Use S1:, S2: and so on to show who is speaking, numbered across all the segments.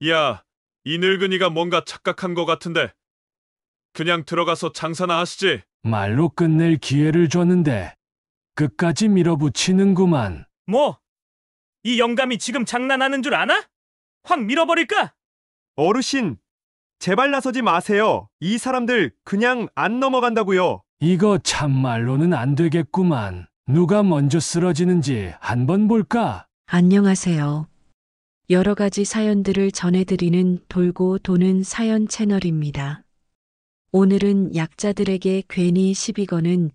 S1: 야, 이 늙은이가 뭔가 착각한 것 같은데 그냥 들어가서 장사나 하시지.
S2: 말로 끝낼 기회를 줬는데 끝까지 밀어붙이는구만.
S3: 뭐? 이 영감이 지금 장난하는 줄 아나? 확 밀어버릴까?
S4: 어르신, 제발 나서지 마세요. 이 사람들 그냥 안 넘어간다고요.
S2: 이거 참말로는 안 되겠구만. 누가 먼저 쓰러지는지 한번 볼까?
S5: 안녕하세요. 여러 가지 사연들을 전해드리는 돌고 도는 사연 채널입니다. 오늘은 약자들에게 괜히 시비 거는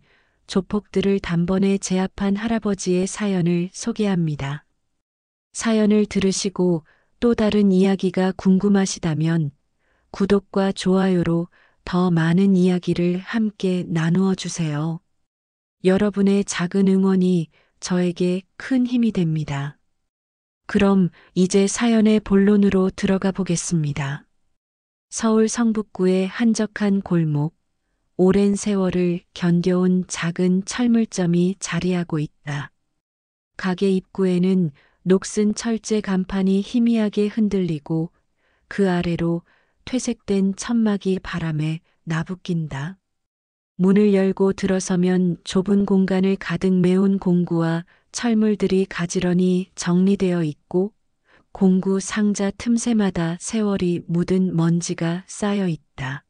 S5: 조폭들을 단번에 제압한 할아버지의 사연을 소개합니다. 사연을 들으시고 또 다른 이야기가 궁금하시다면 구독과 좋아요로 더 많은 이야기를 함께 나누어 주세요. 여러분의 작은 응원이 저에게 큰 힘이 됩니다. 그럼 이제 사연의 본론으로 들어가 보겠습니다. 서울 성북구의 한적한 골목, 오랜 세월을 견뎌온 작은 철물점이 자리하고 있다. 가게 입구에는 녹슨 철제 간판이 희미하게 흔들리고 그 아래로 퇴색된 천막이 바람에 나부낀다. 문을 열고 들어서면 좁은 공간을 가득 메운 공구와 철물들이 가지런히 정리되어 있고 공구 상자 틈새마다 세월이 묻은 먼지가 쌓여 있다.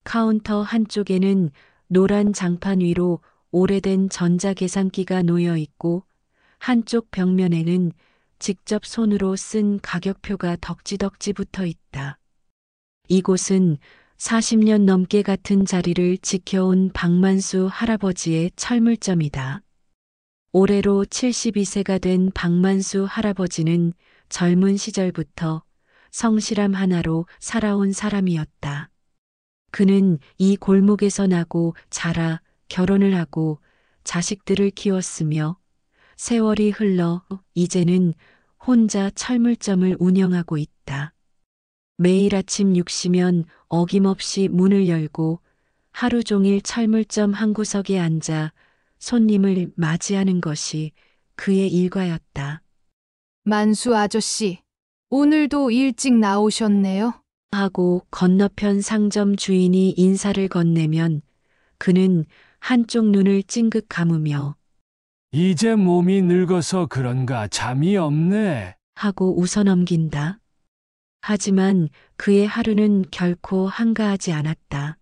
S5: 카운터 한쪽에는 노란 장판 위로 오래된 전자계산기가 놓여 있고 한쪽 벽면에는 직접 손으로 쓴 가격표가 덕지덕지 붙어 있다. 이곳은 40년 넘게 같은 자리를 지켜온 박만수 할아버지의 철물점이다. 올해로 72세가 된 박만수 할아버지는 젊은 시절부터 성실함 하나로 살아온 사람이었다. 그는 이 골목에서 나고 자라 결혼을 하고 자식들을 키웠으며 세월이 흘러 이제는 혼자 철물점을 운영하고 있다. 매일 아침 6시면 어김없이 문을 열고 하루 종일 철물점 한 구석에 앉아 손님을 맞이하는 것이 그의 일과였다.
S6: 만수 아저씨, 오늘도 일찍 나오셨네요.
S5: 하고 건너편 상점 주인이 인사를 건네면 그는 한쪽 눈을 찡긋 감으며
S2: 이제 몸이 늙어서 그런가 잠이 없네.
S5: 하고 웃어넘긴다. 하지만 그의 하루는 결코 한가하지 않았다.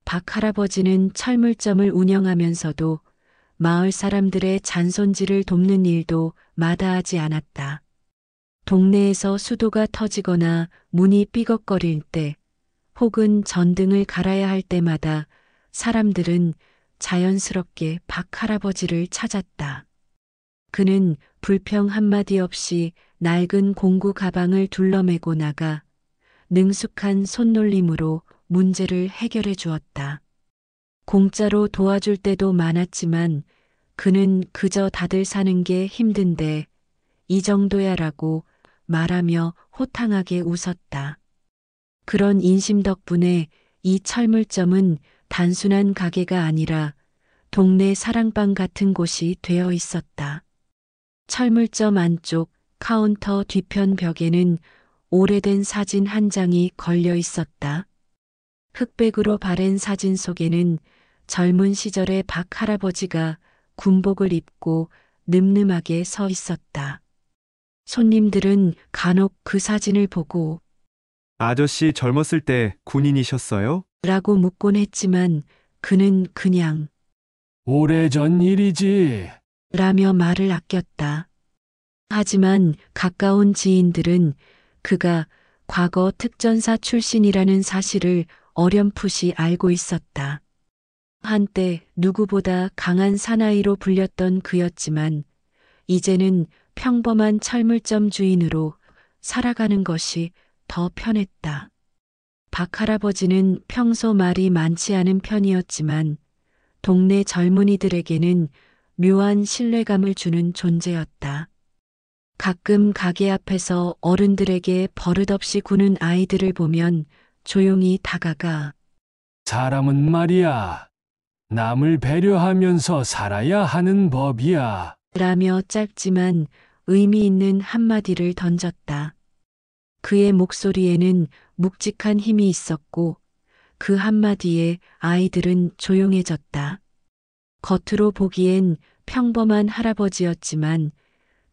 S5: 박 할아버지는 철물점을 운영하면서도 마을 사람들의 잔손질을 돕는 일도 마다하지 않았다. 동네에서 수도가 터지거나 문이 삐걱거릴 때 혹은 전등을 갈아야 할 때마다 사람들은 자연스럽게 박 할아버지를 찾았다. 그는 불평 한마디 없이 낡은 공구 가방을 둘러매고 나가 능숙한 손놀림으로 문제를 해결해 주었다. 공짜로 도와줄 때도 많았지만 그는 그저 다들 사는 게 힘든데 이 정도야라고 말하며 호탕하게 웃었다. 그런 인심 덕분에 이 철물점은 단순한 가게가 아니라 동네 사랑방 같은 곳이 되어 있었다. 철물점 안쪽 카운터 뒤편 벽에는 오래된 사진 한 장이 걸려 있었다. 흑백으로 바랜 사진 속에는 젊은 시절의 박 할아버지가 군복을 입고 늠름하게 서 있었다. 손님들은 간혹 그 사진을 보고
S4: 아저씨 젊었을 때 군인이셨어요?
S5: 라고 묻곤 했지만 그는 그냥
S2: 오래전 일이지.
S5: 라며 말을 아꼈다. 하지만 가까운 지인들은 그가 과거 특전사 출신이라는 사실을 어렴풋이 알고 있었다. 한때 누구보다 강한 사나이로 불렸던 그였지만 이제는 평범한 철물점 주인으로 살아가는 것이 더 편했다. 박 할아버지는 평소 말이 많지 않은 편이었지만 동네 젊은이들에게는 묘한 신뢰감을 주는 존재였다. 가끔 가게 앞에서 어른들에게 버릇없이 구는 아이들을 보면 조용히 다가가
S2: 사람은 말이야. 남을 배려하면서 살아야 하는 법이야.
S5: 라며 짧지만 의미 있는 한마디를 던졌다. 그의 목소리에는 묵직한 힘이 있었고 그 한마디에 아이들은 조용해졌다. 겉으로 보기엔 평범한 할아버지였지만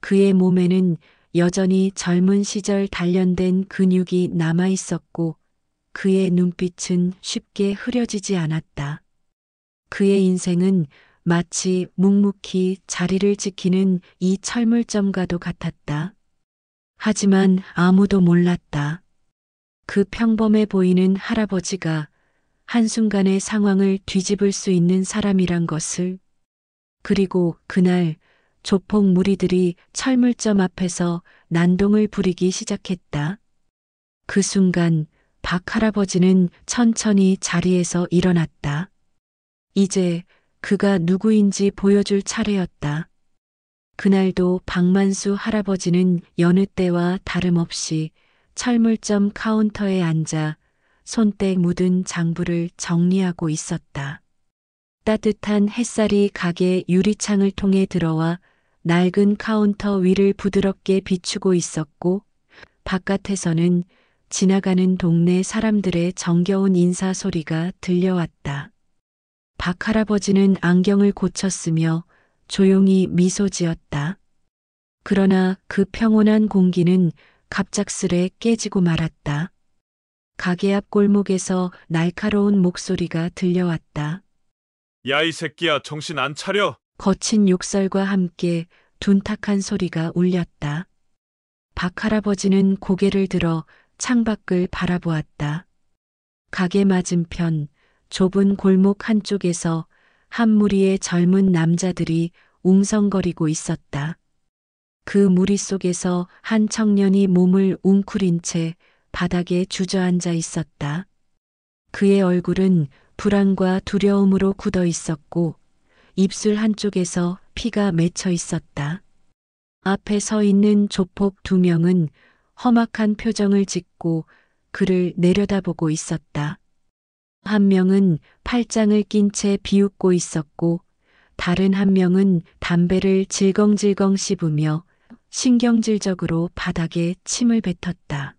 S5: 그의 몸에는 여전히 젊은 시절 단련된 근육이 남아 있었고 그의 눈빛은 쉽게 흐려지지 않았다. 그의 인생은 마치 묵묵히 자리를 지키는 이 철물점과도 같았다. 하지만 아무도 몰랐다. 그 평범해 보이는 할아버지가 한순간의 상황을 뒤집을 수 있는 사람이란 것을. 그리고 그날 조폭 무리들이 철물점 앞에서 난동을 부리기 시작했다. 그 순간 박 할아버지는 천천히 자리에서 일어났다. 이제 그가 누구인지 보여줄 차례였다. 그날도 박만수 할아버지는 여느 때와 다름없이 철물점 카운터에 앉아 손때 묻은 장부를 정리하고 있었다. 따뜻한 햇살이 가게 유리창을 통해 들어와 낡은 카운터 위를 부드럽게 비추고 있었고 바깥에서는 지나가는 동네 사람들의 정겨운 인사 소리가 들려왔다. 박 할아버지는 안경을 고쳤으며 조용히 미소 지었다. 그러나 그 평온한 공기는 갑작스레 깨지고 말았다. 가게 앞 골목에서 날카로운 목소리가 들려왔다.
S1: 야, 이 새끼야, 정신 안 차려?
S5: 거친 욕설과 함께 둔탁한 소리가 울렸다. 박 할아버지는 고개를 들어 창밖을 바라보았다. 가게 맞은편 좁은 골목 한쪽에서 한 무리의 젊은 남자들이 웅성거리고 있었다. 그 무리 속에서 한 청년이 몸을 웅크린 채 바닥에 주저앉아 있었다. 그의 얼굴은 불안과 두려움으로 굳어 있었고 입술 한쪽에서 피가 맺혀 있었다. 앞에 서 있는 조폭 2명은 험악한 표정을 짓고 그를 내려다보고 있었다. 한 명은 팔짱을 낀 채 비웃고 있었고 다른 한 명은 담배를 질겅질겅 씹으며 신경질적으로 바닥에 침을 뱉었다.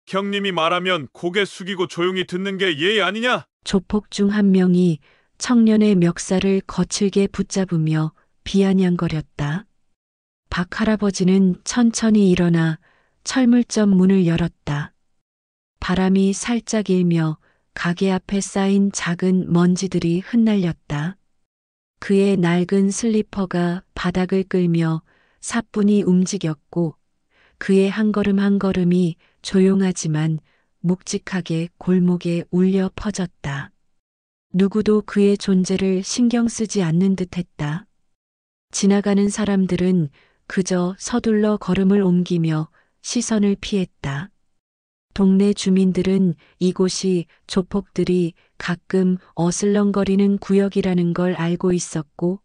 S1: 형님이 말하면 고개 숙이고 조용히 듣는 게 예의 아니냐?
S5: 조폭 중 한 명이 청년의 멱살을 거칠게 붙잡으며 비아냥거렸다. 박 할아버지는 천천히 일어나 철물점 문을 열었다. 바람이 살짝 일며 가게 앞에 쌓인 작은 먼지들이 흩날렸다. 그의 낡은 슬리퍼가 바닥을 끌며 사뿐히 움직였고 그의 한 걸음 한 걸음이 조용하지만 묵직하게 골목에 울려 퍼졌다. 누구도 그의 존재를 신경 쓰지 않는 듯했다. 지나가는 사람들은 그저 서둘러 걸음을 옮기며 시선을 피했다. 동네 주민들은 이곳이 조폭들이 가끔 어슬렁거리는 구역이라는 걸 알고 있었고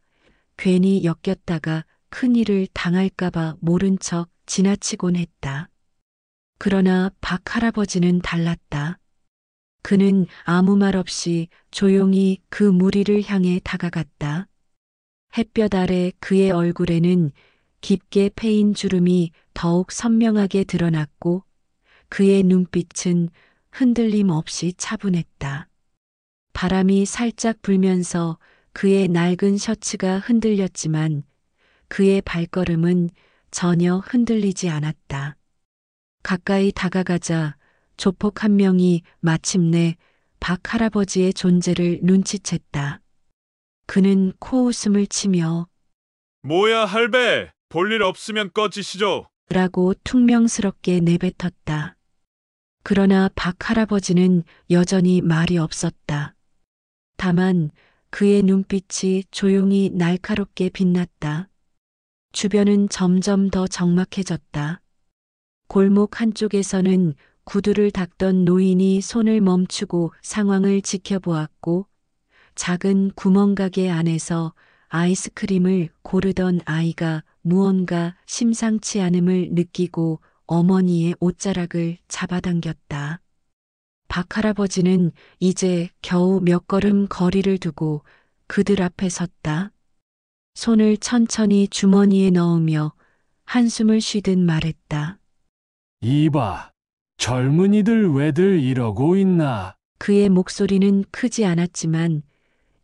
S5: 괜히 엮였다가 큰일을 당할까봐 모른 척 지나치곤 했다. 그러나 박 할아버지는 달랐다. 그는 아무 말 없이 조용히 그 무리를 향해 다가갔다. 햇볕 아래 그의 얼굴에는 깊게 패인 주름이 더욱 선명하게 드러났고 그의 눈빛은 흔들림 없이 차분했다. 바람이 살짝 불면서 그의 낡은 셔츠가 흔들렸지만 그의 발걸음은 전혀 흔들리지 않았다. 가까이 다가가자 조폭 한 명이 마침내 박 할아버지의 존재를 눈치챘다. 그는 코웃음을 치며
S1: 뭐야, 할배. 볼일 없으면 꺼지시죠.
S5: 라고 퉁명스럽게 내뱉었다. 그러나 박 할아버지는 여전히 말이 없었다. 다만 그의 눈빛이 조용히 날카롭게 빛났다. 주변은 점점 더 적막해졌다. 골목 한쪽에서는 구두를 닦던 노인이 손을 멈추고 상황을 지켜보았고 작은 구멍가게 안에서 아이스크림을 고르던 아이가 무언가 심상치 않음을 느끼고 어머니의 옷자락을 잡아당겼다. 박 할아버지는 이제 겨우 몇 걸음 거리를 두고 그들 앞에 섰다. 손을 천천히 주머니에 넣으며 한숨을 쉬듯 말했다.
S2: 이봐, 젊은이들 왜들 이러고 있나?
S5: 그의 목소리는 크지 않았지만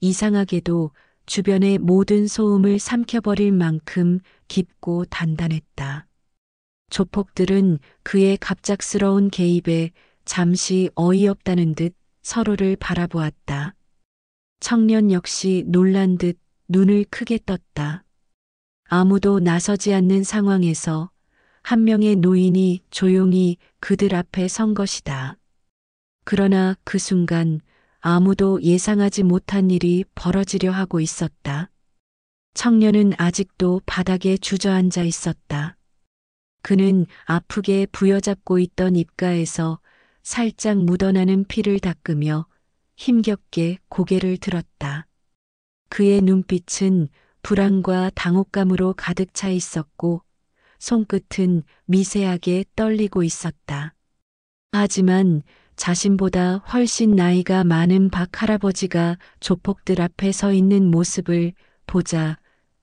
S5: 이상하게도 주변의 모든 소음을 삼켜버릴 만큼 깊고 단단했다. 조폭들은 그의 갑작스러운 개입에 잠시 어이없다는 듯 서로를 바라보았다. 청년 역시 놀란 듯 눈을 크게 떴다. 아무도 나서지 않는 상황에서 한 명의 노인이 조용히 그들 앞에 선 것이다. 그러나 그 순간 아무도 예상하지 못한 일이 벌어지려 하고 있었다. 청년은 아직도 바닥에 주저앉아 있었다. 그는 아프게 부여잡고 있던 입가에서 살짝 묻어나는 피를 닦으며 힘겹게 고개를 들었다. 그의 눈빛은 불안과 당혹감으로 가득 차 있었고 손끝은 미세하게 떨리고 있었다. 하지만 자신보다 훨씬 나이가 많은 박 할아버지가 조폭들 앞에 서 있는 모습을 보자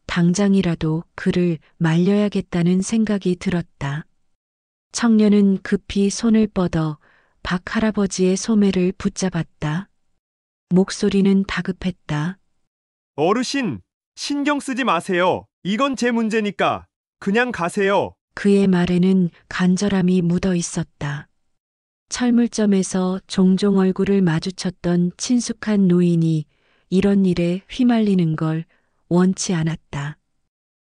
S5: 당장이라도 그를 말려야겠다는 생각이 들었다. 청년은 급히 손을 뻗어 박 할아버지의 소매를 붙잡았다. 목소리는 다급했다.
S4: 어르신, 신경 쓰지 마세요. 이건 제 문제니까 그냥 가세요.
S5: 그의 말에는 간절함이 묻어 있었다. 철물점에서 종종 얼굴을 마주쳤던 친숙한 노인이 이런 일에 휘말리는 걸 원치 않았다.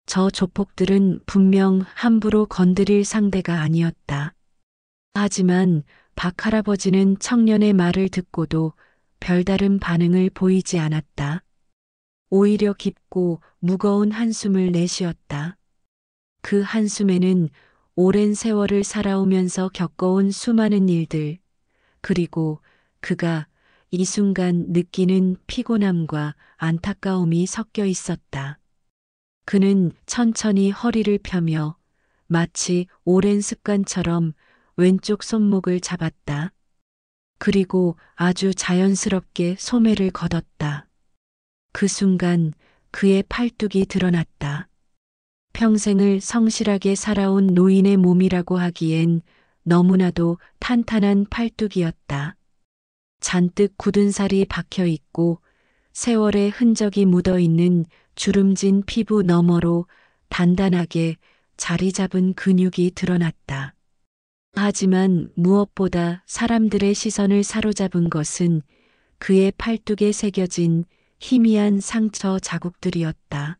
S5: 저 조폭들은 분명 함부로 건드릴 상대가 아니었다. 하지만 박 할아버지는 청년의 말을 듣고도 별다른 반응을 보이지 않았다. 오히려 깊고 무거운 한숨을 내쉬었다. 그 한숨에는 오랜 세월을 살아오면서 겪어온 수많은 일들, 그리고 그가 이 순간 느끼는 피곤함과 안타까움이 섞여 있었다. 그는 천천히 허리를 펴며 마치 오랜 습관처럼 왼쪽 손목을 잡았다. 그리고 아주 자연스럽게 소매를 걷었다. 그 순간 그의 팔뚝이 드러났다. 평생을 성실하게 살아온 노인의 몸이라고 하기엔 너무나도 탄탄한 팔뚝이었다. 잔뜩 굳은 살이 박혀 있고 세월의 흔적이 묻어 있는 주름진 피부 너머로 단단하게 자리 잡은 근육이 드러났다. 하지만 무엇보다 사람들의 시선을 사로잡은 것은 그의 팔뚝에 새겨진 희미한 상처 자국들이었다.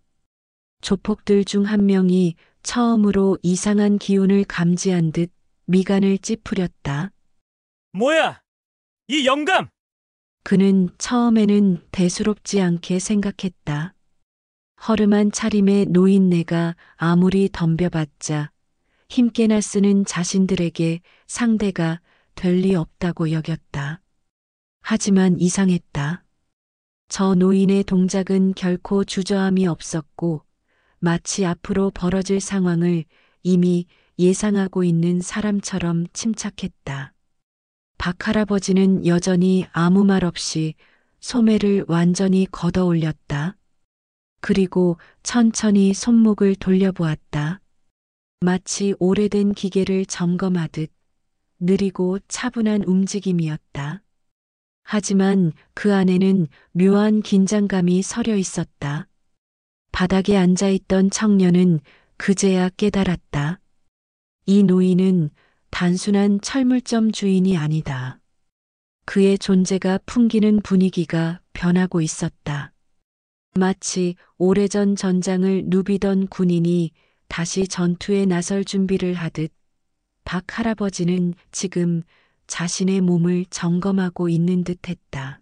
S5: 조폭들 중 한 명이 처음으로 이상한 기운을 감지한 듯 미간을 찌푸렸다.
S3: 뭐야? 이 영감!
S5: 그는 처음에는 대수롭지 않게 생각했다. 허름한 차림의 노인네가 아무리 덤벼봤자 힘께나 쓰는 자신들에게 상대가 될 리 없다고 여겼다. 하지만 이상했다. 저 노인의 동작은 결코 주저함이 없었고 마치 앞으로 벌어질 상황을 이미 예상하고 있는 사람처럼 침착했다. 박 할아버지는 여전히 아무 말 없이 소매를 완전히 걷어 올렸다. 그리고 천천히 손목을 돌려보았다. 마치 오래된 기계를 점검하듯 느리고 차분한 움직임이었다. 하지만 그 안에는 묘한 긴장감이 서려 있었다. 바닥에 앉아있던 청년은 그제야 깨달았다. 이 노인은 단순한 철물점 주인이 아니다. 그의 존재가 풍기는 분위기가 변하고 있었다. 마치 오래전 전장을 누비던 군인이 다시 전투에 나설 준비를 하듯 박 할아버지는 지금 자신의 몸을 점검하고 있는 듯 했다.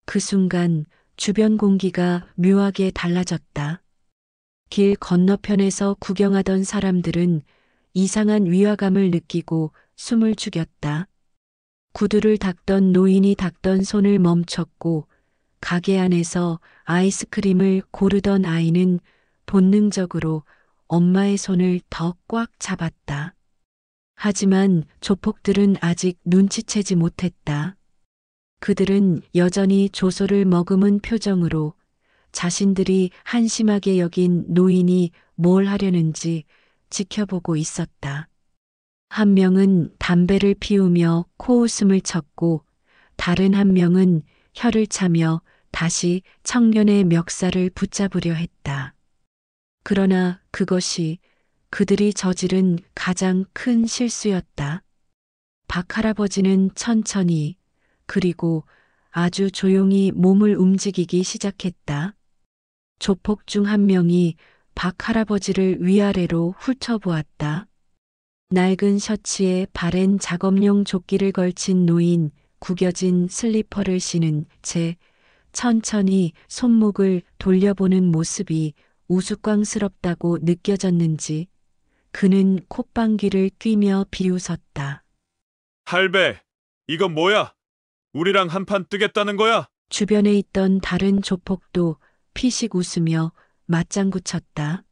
S5: 그 순간 주변 공기가 묘하게 달라졌다. 길 건너편에서 구경하던 사람들은 이상한 위화감을 느끼고 숨을 죽였다. 구두를 닦던 노인이 닦던 손을 멈췄고 가게 안에서 아이스크림을 고르던 아이는 본능적으로 엄마의 손을 더 꽉 잡았다. 하지만 조폭들은 아직 눈치채지 못했다. 그들은 여전히 조소를 머금은 표정으로 자신들이 한심하게 여긴 노인이 뭘 하려는지 지켜보고 있었다. 한 명은 담배를 피우며 코웃음을 쳤고 다른 한 명은 혀를 차며 다시 청년의 멱살을 붙잡으려 했다. 그러나 그것이 그들이 저지른 가장 큰 실수였다. 박 할아버지는 천천히 그리고 아주 조용히 몸을 움직이기 시작했다. 조폭 중 한 명이 박 할아버지를 위아래로 훑어보았다. 낡은 셔츠에 바랜 작업용 조끼를 걸친 노인, 구겨진 슬리퍼를 신은 채 천천히 손목을 돌려보는 모습이 우스꽝스럽다고 느껴졌는지 그는 콧방귀를 뀌며 비웃었다.
S1: 할배, 이건 뭐야? 우리랑 한판 뜨겠다는 거야?
S5: 주변에 있던 다른 조폭도 피식 웃으며 맞장구 쳤다.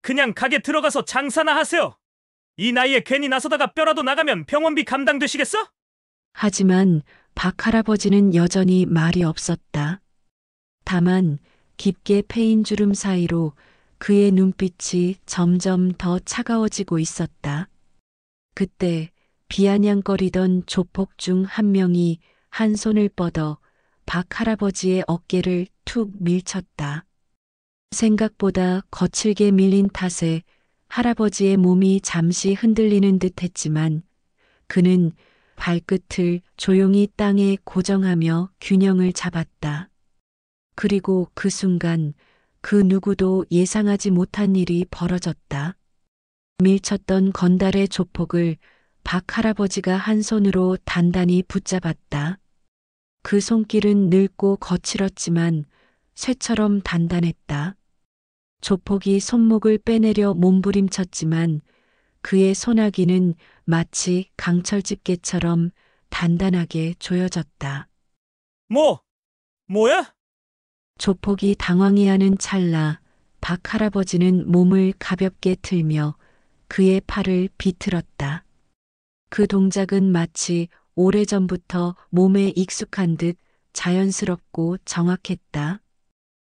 S3: 그냥 가게 들어가서 장사나 하세요. 이 나이에 괜히 나서다가 뼈라도 나가면 병원비 감당되시겠어?
S5: 하지만 박 할아버지는 여전히 말이 없었다. 다만 깊게 패인 주름 사이로 그의 눈빛이 점점 더 차가워지고 있었다. 그때 비아냥거리던 조폭 중 한 명이 한 손을 뻗어 박 할아버지의 어깨를 툭 밀쳤다. 생각보다 거칠게 밀린 탓에 할아버지의 몸이 잠시 흔들리는 듯 했지만 그는 발끝을 조용히 땅에 고정하며 균형을 잡았다. 그리고 그 순간 그 누구도 예상하지 못한 일이 벌어졌다. 밀쳤던 건달의 조폭을 박 할아버지가 한 손으로 단단히 붙잡았다. 그 손길은 늙고 거칠었지만 쇠처럼 단단했다. 조폭이 손목을 빼내려 몸부림쳤지만 그의 소나기는 마치 강철 집게처럼 단단하게 조여졌다.
S3: 뭐야?
S5: 조폭이 당황해하는 찰나 박 할아버지는 몸을 가볍게 틀며 그의 팔을 비틀었다. 그 동작은 마치 오래전부터 몸에 익숙한 듯 자연스럽고 정확했다.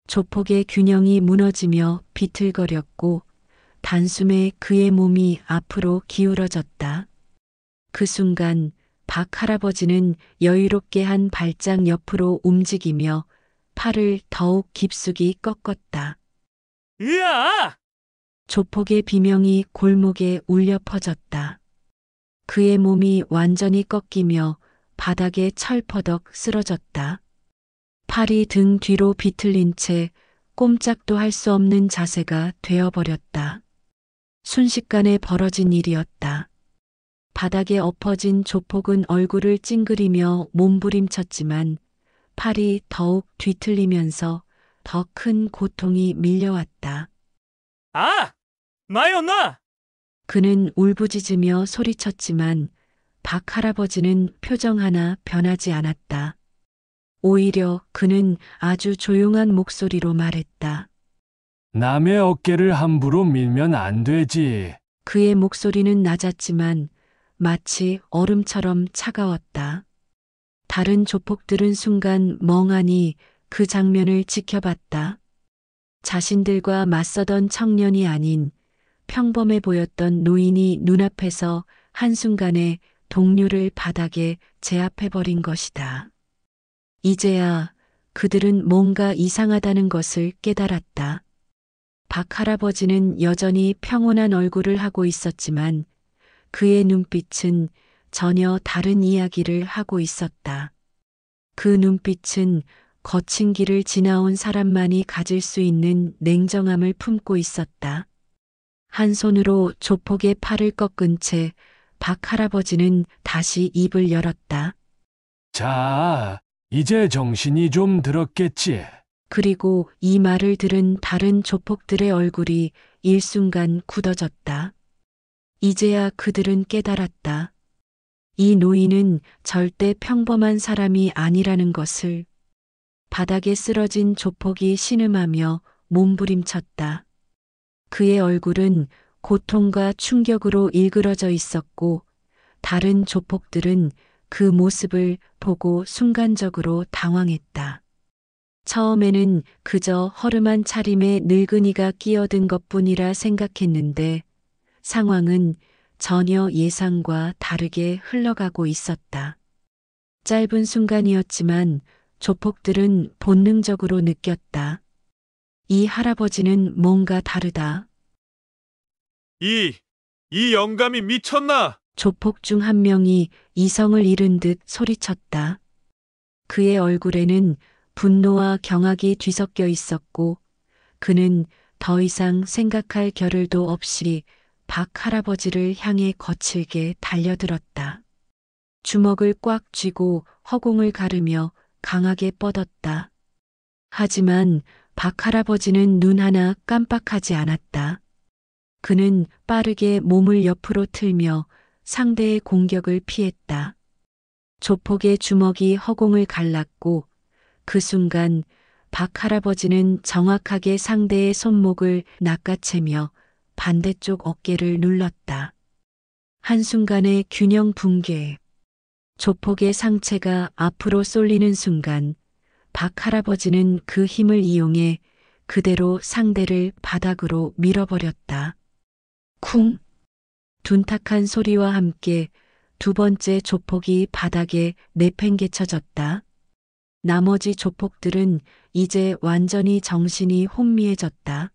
S5: 조폭의 균형이 무너지며 비틀거렸고 단숨에 그의 몸이 앞으로 기울어졌다. 그 순간 박 할아버지는 여유롭게 한 발짝 옆으로 움직이며 팔을 더욱 깊숙이 꺾었다.
S3: 으아!
S5: 조폭의 비명이 골목에 울려 퍼졌다. 그의 몸이 완전히 꺾이며 바닥에 철퍼덕 쓰러졌다. 팔이 등 뒤로 비틀린 채 꼼짝도 할 수 없는 자세가 되어버렸다. 순식간에 벌어진 일이었다. 바닥에 엎어진 조폭은 얼굴을 찡그리며 몸부림쳤지만 팔이 더욱 뒤틀리면서 더 큰 고통이 밀려왔다.
S3: 아! 나요, 나!
S5: 그는 울부짖으며 소리쳤지만 박 할아버지는 표정 하나 변하지 않았다. 오히려 그는 아주 조용한 목소리로 말했다.
S2: 남의 어깨를 함부로 밀면 안 되지.
S5: 그의 목소리는 낮았지만 마치 얼음처럼 차가웠다. 다른 조폭들은 순간 멍하니 그 장면을 지켜봤다. 자신들과 맞서던 청년이 아닌 평범해 보였던 노인이 눈앞에서 한순간에 동료를 바닥에 제압해버린 것이다. 이제야 그들은 뭔가 이상하다는 것을 깨달았다. 박 할아버지는 여전히 평온한 얼굴을 하고 있었지만 그의 눈빛은 전혀 다른 이야기를 하고 있었다. 그 눈빛은 거친 길을 지나온 사람만이 가질 수 있는 냉정함을 품고 있었다. 한 손으로 조폭의 팔을 꺾은 채 박 할아버지는 다시 입을 열었다.
S2: 자, 이제 정신이 좀 들었겠지.
S5: 그리고 이 말을 들은 다른 조폭들의 얼굴이 일순간 굳어졌다. 이제야 그들은 깨달았다. 이 노인은 절대 평범한 사람이 아니라는 것을. 바닥에 쓰러진 조폭이 신음하며 몸부림쳤다. 그의 얼굴은 고통과 충격으로 일그러져 있었고 다른 조폭들은 그 모습을 보고 순간적으로 당황했다. 처음에는 그저 허름한 차림에 늙은이가 끼어든 것뿐이라 생각했는데 상황은 전혀 예상과 다르게 흘러가고 있었다. 짧은 순간이었지만 조폭들은 본능적으로 느꼈다. 이 할아버지는 뭔가 다르다.
S1: 이 영감이 미쳤나?
S5: 조폭 중 한 명이 이성을 잃은 듯 소리쳤다. 그의 얼굴에는 분노와 경악이 뒤섞여 있었고 그는 더 이상 생각할 겨를도 없이 박 할아버지를 향해 거칠게 달려들었다. 주먹을 꽉 쥐고 허공을 가르며 강하게 뻗었다. 하지만 박 할아버지는 눈 하나 깜빡하지 않았다. 그는 빠르게 몸을 옆으로 틀며 상대의 공격을 피했다. 조폭의 주먹이 허공을 갈랐고 그 순간 박 할아버지는 정확하게 상대의 손목을 낚아채며 반대쪽 어깨를 눌렀다. 한순간의 균형 붕괴. 조폭의 상체가 앞으로 쏠리는 순간 박 할아버지는 그 힘을 이용해 그대로 상대를 바닥으로 밀어버렸다. 쿵! 둔탁한 소리와 함께 두 번째 조폭이 바닥에 내팽개쳐졌다. 나머지 조폭들은 이제 완전히 정신이 혼미해졌다.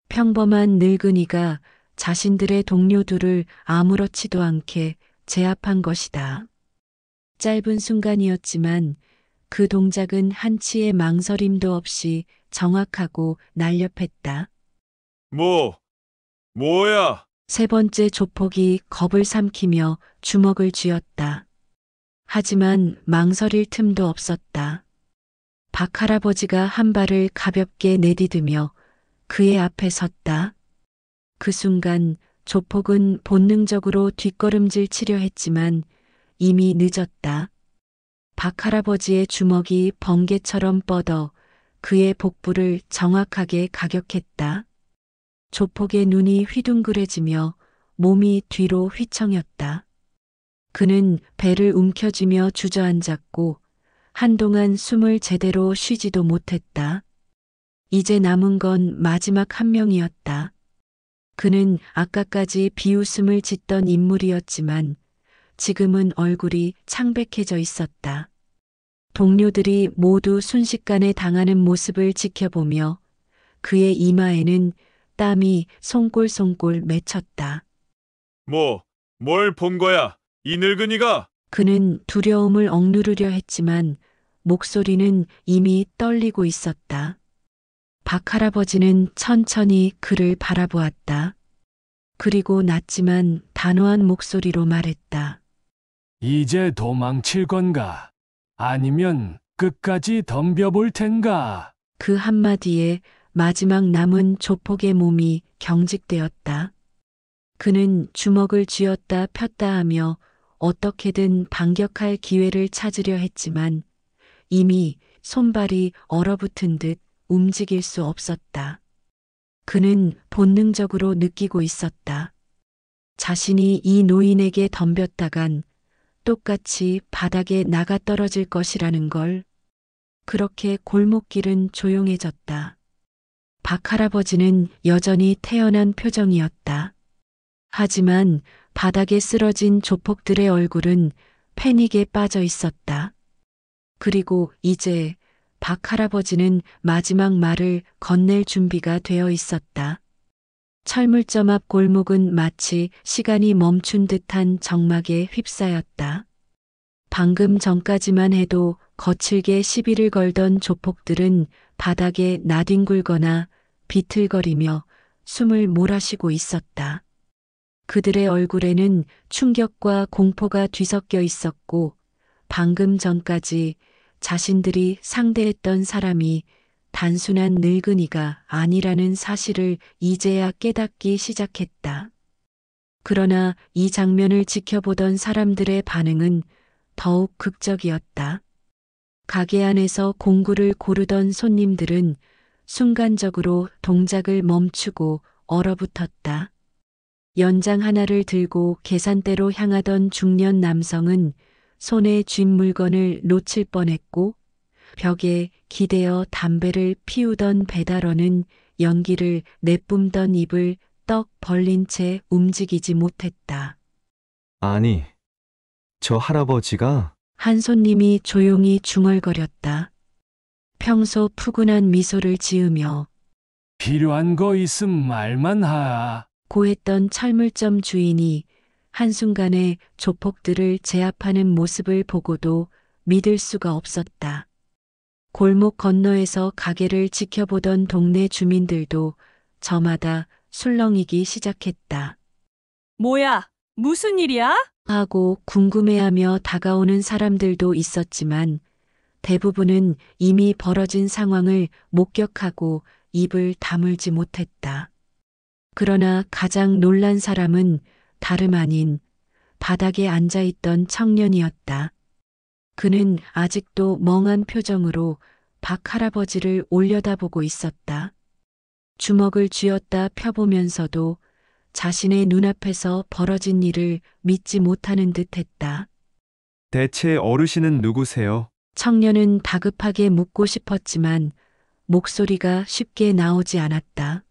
S5: 평범한 늙은이가 자신들의 동료들을 아무렇지도 않게 제압한 것이다. 짧은 순간이었지만 그 동작은 한치의 망설임도 없이 정확하고 날렵했다.
S1: 뭐야?
S5: 세 번째 조폭이 겁을 삼키며 주먹을 쥐었다. 하지만 망설일 틈도 없었다. 박 할아버지가 한 발을 가볍게 내디디며 그의 앞에 섰다. 그 순간 조폭은 본능적으로 뒷걸음질 치려 했지만 이미 늦었다. 박 할아버지의 주먹이 번개처럼 뻗어 그의 복부를 정확하게 가격했다. 조폭의 눈이 휘둥그레지며 몸이 뒤로 휘청였다. 그는 배를 움켜쥐며 주저앉았고 한동안 숨을 제대로 쉬지도 못했다. 이제 남은 건 마지막 한 명이었다. 그는 아까까지 비웃음을 짓던 인물이었지만 지금은 얼굴이 창백해져 있었다. 동료들이 모두 순식간에 당하는 모습을 지켜보며 그의 이마에는 땀이 송골송골 맺혔다.
S1: 뭘 본 거야? 이 늙은이가?
S5: 그는 두려움을 억누르려 했지만 목소리는 이미 떨리고 있었다. 박 할아버지는 천천히 그를 바라보았다. 그리고 낮지만 단호한 목소리로 말했다.
S2: 이제 도망칠 건가? 아니면 끝까지 덤벼볼 텐가?
S5: 그 한마디에 마지막 남은 조폭의 몸이 경직되었다. 그는 주먹을 쥐었다 폈다 하며 어떻게든 반격할 기회를 찾으려 했지만 이미 손발이 얼어붙은 듯 움직일 수 없었다. 그는 본능적으로 느끼고 있었다. 자신이 이 노인에게 덤볐다간 똑같이 바닥에 나가 떨어질 것이라는 걸. 그렇게 골목길은 조용해졌다. 박 할아버지는 여전히 태연한 표정이었다. 하지만 바닥에 쓰러진 조폭들의 얼굴은 패닉에 빠져 있었다. 그리고 이제 박 할아버지는 마지막 말을 건넬 준비가 되어 있었다. 철물점 앞 골목은 마치 시간이 멈춘 듯한 정막에 휩싸였다. 방금 전까지만 해도 거칠게 시비를 걸던 조폭들은 바닥에 나뒹굴거나 비틀거리며 숨을 몰아쉬고 있었다. 그들의 얼굴에는 충격과 공포가 뒤섞여 있었고 방금 전까지 자신들이 상대했던 사람이 단순한 늙은이가 아니라는 사실을 이제야 깨닫기 시작했다. 그러나 이 장면을 지켜보던 사람들의 반응은 더욱 극적이었다. 가게 안에서 공구를 고르던 손님들은 순간적으로 동작을 멈추고 얼어붙었다. 연장 하나를 들고 계산대로 향하던 중년 남성은 손에 쥔 물건을 놓칠 뻔했고 벽에 기대어 담배를 피우던 배달원은 연기를 내뿜던 입을 떡 벌린 채 움직이지 못했다.
S4: 아니, 저 할아버지가
S5: 한 손님이 조용히 중얼거렸다. 평소 푸근한 미소를 지으며
S2: 필요한 거 있음 말만 하.
S5: 고했던 철물점 주인이 한순간에 조폭들을 제압하는 모습을 보고도 믿을 수가 없었다. 골목 건너에서 가게를 지켜보던 동네 주민들도 저마다 술렁이기 시작했다.
S7: 뭐야? 무슨 일이야?
S5: 하고 궁금해하며 다가오는 사람들도 있었지만 대부분은 이미 벌어진 상황을 목격하고 입을 다물지 못했다. 그러나 가장 놀란 사람은 다름 아닌 바닥에 앉아있던 청년이었다. 그는 아직도 멍한 표정으로 박 할아버지를 올려다보고 있었다. 주먹을 쥐었다 펴보면서도 자신의 눈앞에서 벌어진 일을 믿지 못하는 듯 했다.
S4: 대체 어르신은 누구세요?
S5: 청년은 다급하게 묻고 싶었지만 목소리가 쉽게 나오지 않았다.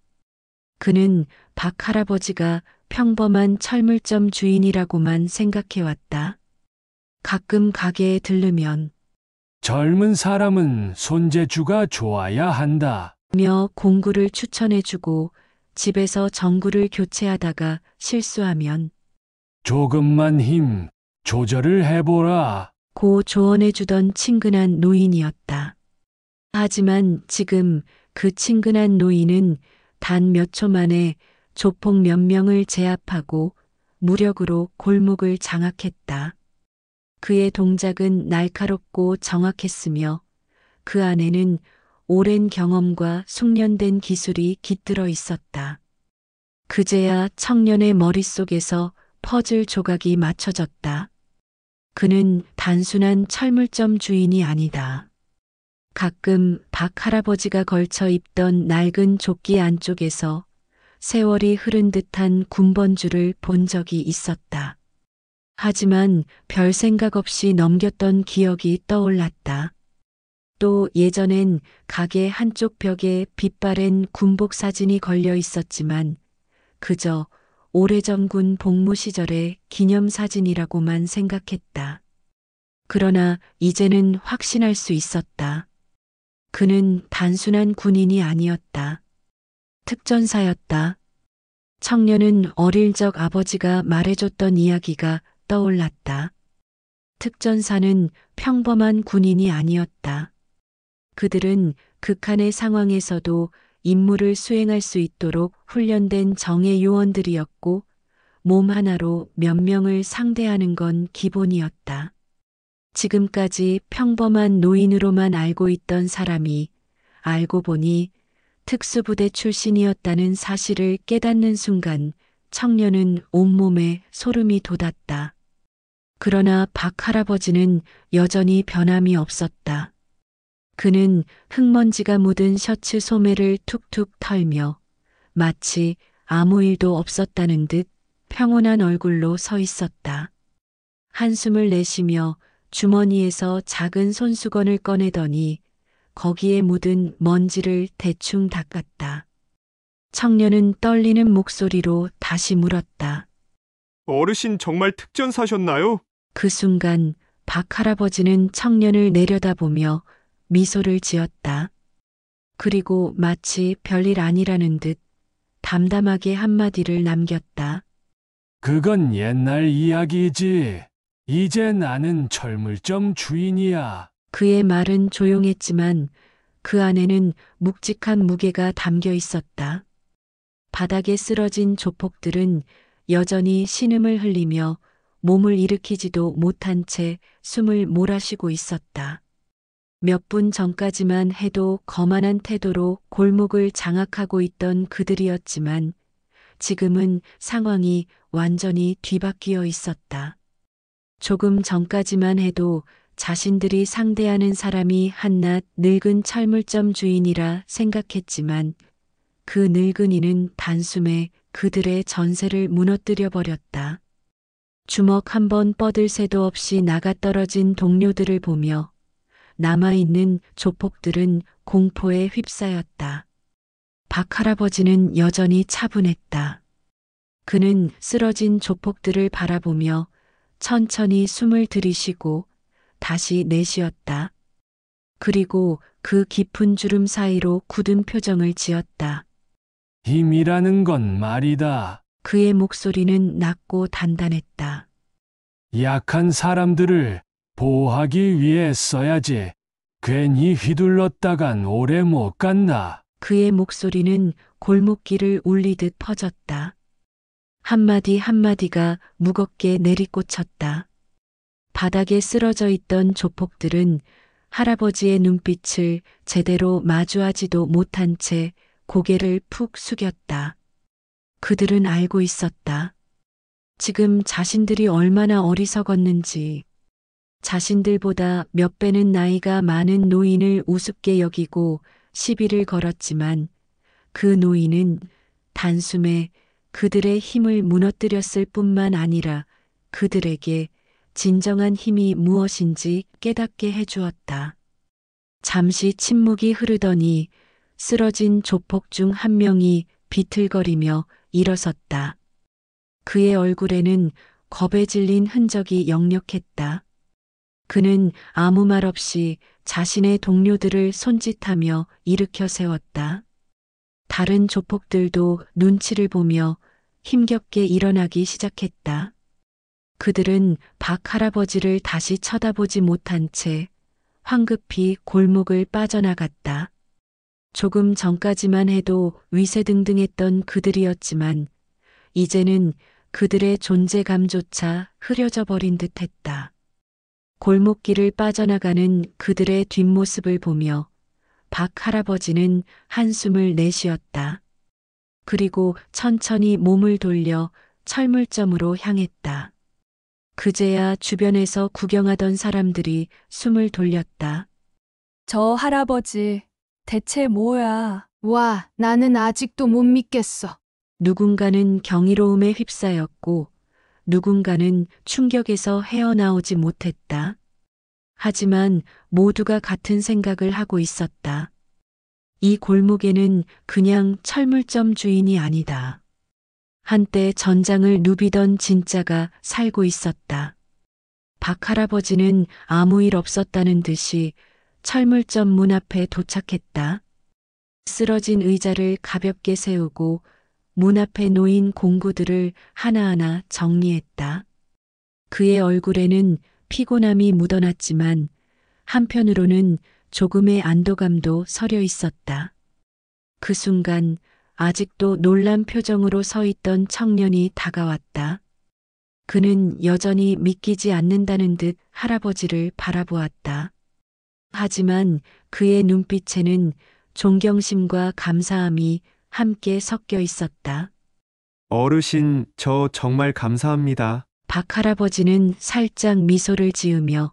S5: 그는 박 할아버지가 평범한 철물점 주인이라고만 생각해왔다. 가끔 가게에 들르면
S2: 젊은 사람은 손재주가 좋아야 한다.
S5: 며 공구를 추천해주고 집에서 전구를 교체하다가 실수하면
S2: 조금만 힘 조절을 해보라.
S5: 고 조언해주던 친근한 노인이었다. 하지만 지금 그 친근한 노인은 단 몇 초 만에 조폭 몇 명을 제압하고 무력으로 골목을 장악했다. 그의 동작은 날카롭고 정확했으며 그 안에는 오랜 경험과 숙련된 기술이 깃들어 있었다. 그제야 청년의 머릿속에서 퍼즐 조각이 맞춰졌다. 그는 단순한 철물점 주인이 아니다. 가끔 박 할아버지가 걸쳐 입던 낡은 조끼 안쪽에서 세월이 흐른 듯한 군번줄을 본 적이 있었다. 하지만 별 생각 없이 넘겼던 기억이 떠올랐다. 또 예전엔 가게 한쪽 벽에 빛바랜 군복 사진이 걸려 있었지만 그저 오래전 군 복무 시절의 기념사진이라고만 생각했다. 그러나 이제는 확신할 수 있었다. 그는 단순한 군인이 아니었다. 특전사였다. 청년은 어릴 적 아버지가 말해줬던 이야기가 떠올랐다. 특전사는 평범한 군인이 아니었다. 그들은 극한의 상황에서도 임무를 수행할 수 있도록 훈련된 정예 요원들이었고 몸 하나로 몇 명을 상대하는 건 기본이었다. 지금까지 평범한 노인으로만 알고 있던 사람이 알고 보니 특수부대 출신이었다는 사실을 깨닫는 순간 청년은 온몸에 소름이 돋았다. 그러나 박 할아버지는 여전히 변함이 없었다. 그는 흙먼지가 묻은 셔츠 소매를 툭툭 털며 마치 아무 일도 없었다는 듯 평온한 얼굴로 서 있었다. 한숨을 내쉬며 주머니에서 작은 손수건을 꺼내더니 거기에 묻은 먼지를 대충 닦았다. 청년은 떨리는 목소리로 다시 물었다.
S4: 어르신 정말 특전사셨나요?
S5: 그 순간 박 할아버지는 청년을 내려다보며 미소를 지었다. 그리고 마치 별일 아니라는 듯 담담하게 한마디를 남겼다.
S2: 그건 옛날 이야기지. 이제 나는 철물점 주인이야.
S5: 그의 말은 조용했지만 그 안에는 묵직한 무게가 담겨 있었다. 바닥에 쓰러진 조폭들은 여전히 신음을 흘리며 몸을 일으키지도 못한 채 숨을 몰아쉬고 있었다. 몇 분 전까지만 해도 거만한 태도로 골목을 장악하고 있던 그들이었지만 지금은 상황이 완전히 뒤바뀌어 있었다. 조금 전까지만 해도 자신들이 상대하는 사람이 한낱 늙은 철물점 주인이라 생각했지만 그 늙은이는 단숨에 그들의 전세를 무너뜨려 버렸다. 주먹 한 번 뻗을 새도 없이 나가떨어진 동료들을 보며 남아있는 조폭들은 공포에 휩싸였다. 박 할아버지는 여전히 차분했다. 그는 쓰러진 조폭들을 바라보며 천천히 숨을 들이쉬고 다시 내쉬었다. 그리고 그 깊은 주름 사이로 굳은 표정을 지었다.
S2: 힘이라는 건 말이다.
S5: 그의 목소리는 낮고 단단했다.
S2: 약한 사람들을 보호하기 위해 써야지. 괜히 휘둘렀다간 오래 못 간다.
S5: 그의 목소리는 골목길을 울리듯 퍼졌다. 한마디 한마디가 무겁게 내리꽂혔다. 바닥에 쓰러져 있던 조폭들은 할아버지의 눈빛을 제대로 마주하지도 못한 채 고개를 푹 숙였다. 그들은 알고 있었다. 지금 자신들이 얼마나 어리석었는지, 자신들보다 몇 배는 나이가 많은 노인을 우습게 여기고 시비를 걸었지만 그 노인은 단숨에 그들의 힘을 무너뜨렸을 뿐만 아니라 그들에게 진정한 힘이 무엇인지 깨닫게 해주었다. 잠시 침묵이 흐르더니 쓰러진 조폭 중 한 명이 비틀거리며 일어섰다. 그의 얼굴에는 겁에 질린 흔적이 역력했다. 그는 아무 말 없이 자신의 동료들을 손짓하며 일으켜 세웠다. 다른 조폭들도 눈치를 보며 힘겹게 일어나기 시작했다. 그들은 박 할아버지를 다시 쳐다보지 못한 채 황급히 골목을 빠져나갔다. 조금 전까지만 해도 위세등등했던 그들이었지만 이제는 그들의 존재감조차 흐려져 버린 듯했다. 골목길을 빠져나가는 그들의 뒷모습을 보며 박 할아버지는 한숨을 내쉬었다. 그리고 천천히 몸을 돌려 철물점으로 향했다. 그제야 주변에서 구경하던 사람들이 숨을 돌렸다.
S7: 저 할아버지, 대체 뭐야?
S6: 와, 나는 아직도 못 믿겠어.
S5: 누군가는 경이로움에 휩싸였고 누군가는 충격에서 헤어나오지 못했다. 하지만 모두가 같은 생각을 하고 있었다. 이 골목에는 그냥 철물점 주인이 아니다. 한때 전장을 누비던 진짜가 살고 있었다. 박 할아버지는 아무 일 없었다는 듯이 철물점 문 앞에 도착했다. 쓰러진 의자를 가볍게 세우고 문 앞에 놓인 공구들을 하나하나 정리했다. 그의 얼굴에는 피곤함이 묻어났지만 한편으로는 조금의 안도감도 서려 있었다. 그 순간 아직도 놀란 표정으로 서 있던 청년이 다가왔다. 그는 여전히 믿기지 않는다는 듯 할아버지를 바라보았다. 하지만 그의 눈빛에는 존경심과 감사함이 함께 섞여 있었다.
S4: 어르신, 저 정말 감사합니다.
S5: 박 할아버지는 살짝 미소를 지으며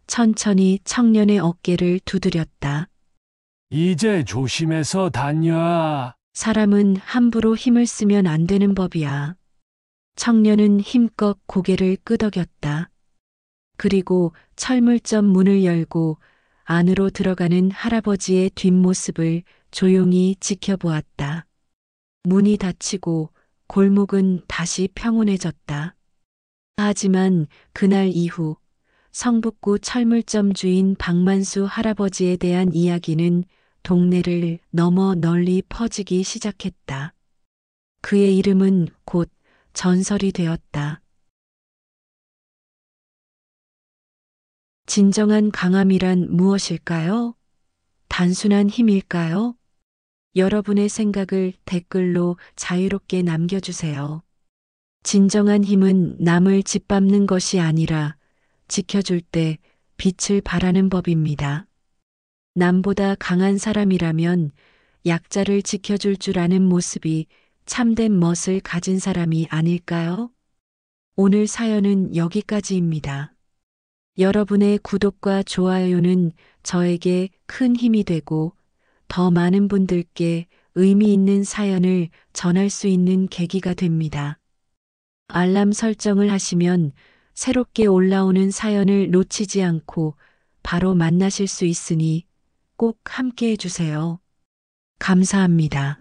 S5: 천천히 청년의 어깨를 두드렸다.
S2: 이제 조심해서 다녀.
S5: 사람은 함부로 힘을 쓰면 안 되는 법이야. 청년은 힘껏 고개를 끄덕였다. 그리고 철물점 문을 열고 안으로 들어가는 할아버지의 뒷모습을 조용히 지켜보았다. 문이 닫히고 골목은 다시 평온해졌다. 하지만 그날 이후 성북구 철물점 주인 박만수 할아버지에 대한 이야기는 동네를 넘어 널리 퍼지기 시작했다. 그의 이름은 곧 전설이 되었다. 진정한 강함이란 무엇일까요? 단순한 힘일까요? 여러분의 생각을 댓글로 자유롭게 남겨주세요. 진정한 힘은 남을 짓밟는 것이 아니라 지켜줄 때 빛을 발하는 법입니다. 남보다 강한 사람이라면 약자를 지켜줄 줄 아는 모습이 참된 멋을 가진 사람이 아닐까요? 오늘 사연은 여기까지입니다. 여러분의 구독과 좋아요는 저에게 큰 힘이 되고 더 많은 분들께 의미 있는 사연을 전할 수 있는 계기가 됩니다. 알람 설정을 하시면 새롭게 올라오는 사연을 놓치지 않고 바로 만나실 수 있으니 꼭 함께 해주세요. 감사합니다.